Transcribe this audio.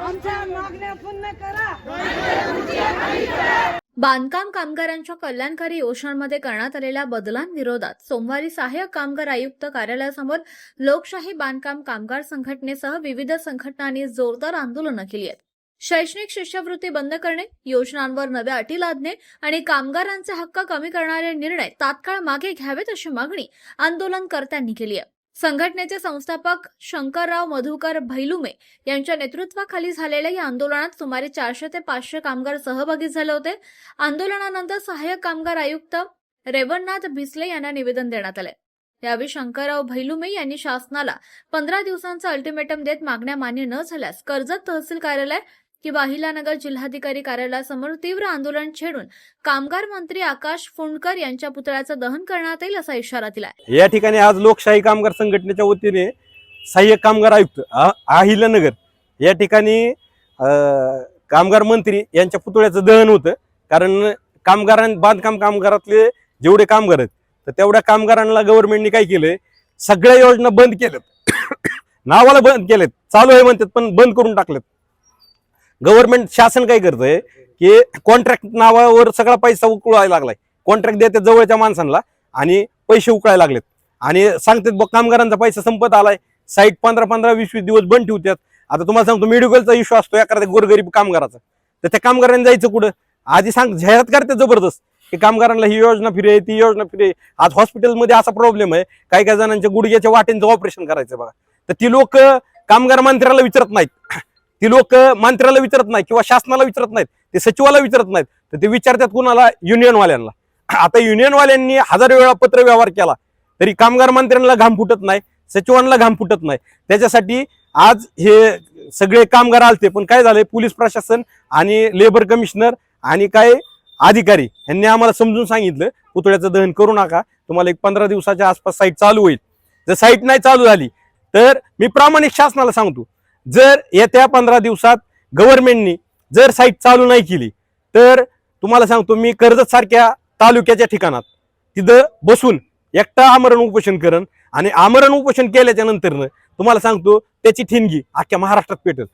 आमच्या मागण्या पूर्ण करा। बांधकाम कामगारांच्या कल्याणकारी योजनांमध्ये करण्यात आलेल्या बदलांविरोधात सोमवारी सहाय्यक कामगार आयुक्त कार्यालयासमोर लोकशाही बांधकाम कामगार संघटनेसह विविध संघटनांनी जोरदार आंदोलनं केली आहेत। शैक्षणिक शिष्यवृत्ती बंद करणे, योजनांवर नव्या अटी लादणे आणि कामगारांचे हक्क कमी करणारे निर्णय तात्काळ मागे घ्यावेत अशी मागणी आंदोलनकर्त्यांनी केली आहे। संघटनेचे संस्थापक शंकरराव मधुकर भैलुमे यांच्या नेतृत्वाखाली झालेल्या या आंदोलनात सुमारे 400 ते 500 कामगार सहभागी झाले होते। आंदोलनानंतर सहाय्यक कामगार आयुक्त रेवणनाथ भिसले यांना निवेदन देण्यात आले। यावेळी शंकरराव भैलुमे यांनी शासनाला 15 दिवसांचा अल्टिमेटम देत मागण्या मान्य न झाल्यास कर्जत तहसील कार्यालय किंवा अहिल्यानगर जिल्हाधिकारी कार्यालयासमोर तीव्र आंदोलन छेडून कामगार मंत्री आकाश फुंडकर यांच्या पुतळ्याचं दहन करण्यात येईल असा इशारा दिला। या ठिकाणी आज लोकशाही कामगार संघटनेच्या वतीने सहाय्यक कामगार आयुक्त अहिल्यानगर या ठिकाणी कामगार मंत्री यांच्या पुतळ्याचं दहन होतं। कारण बांधकाम कामगारातले जेवढे कामगार आहेत तर तेवढ्या कामगारांना गव्हर्नमेंटने काय केलंय, सगळ्या योजना बंद केल्यात, नावाला बंद केलेत, चालू आहे म्हणतात पण बंद करून टाकलेत। गव्हर्नमेंट शासन काय करतंय की कॉन्ट्रॅक्ट नावावर सगळा पैसा उकळायला लागलाय, कॉन्ट्रॅक्ट देतात जवळच्या माणसांना आणि पैसे उकळायला लागलेत आणि सांगतात कामगारांचा पैसा संपत आलाय, साईट 15-15-20 दिवस बंद ठेवतात। आता तुम्हाला सांगतो मेडिकलचा इश्यू असतो एखाद्या गोरगरीब कामगाराचा, तर त्या कामगारांनी जायचं कुठं, आधी जाहिरात करतात जबरदस्त की कामगारांना ही योजना फ्री आहे, ती योजना फ्री आहे। आज हॉस्पिटलमध्ये असा प्रॉब्लेम आहे, काही काही जणांच्या गुडघ्याच्या वाटेंचं ऑपरेशन करायचं बघा, तर ती लोक कामगार मंत्र्याला विचारत नाहीत, ती लोक मंत्र्याला विचारत नाहीत किंवा शासनाला विचारत नाहीत, ते सचिवाला विचारत नाहीत, तर ते विचारतात कुणाला, युनियनवाल्यांना। आता युनियनवाल्यांनी 1000 वेळा पत्र व्यवहार केला तरी कामगार मंत्र्यांना घाम फुटत नाही, सचिवांना घाम फुटत नाही। त्याच्यासाठी आज हे सगळे कामगार आलते, पण काय झालंय, पोलीस प्रशासन आणि लेबर कमिशनर आणि काय अधिकारी यांनी आम्हाला समजून सांगितलं पुतळ्याचं दहन करू नका, तुम्हाला एक 15 दिवसाच्या आसपास साईट चालू होईल। जर साईट नाही चालू झाली तर मी प्रामाणिक शासनाला सांगतो, जर येत्या 15 दिवसात गव्हर्नमेंटनी जर साईट चालू नाही केली तर तुम्हाला सांगतो मी कर्जत सारख्या तालुक्याच्या ठिकाणात तिथं बसून एकटा आमरण उपोषण करण आणि आमरण उपोषण केल्याच्या नंतर तुम्हाला सांगतो त्याची ठिणगी अख्ख्या महाराष्ट्रात पेटेल।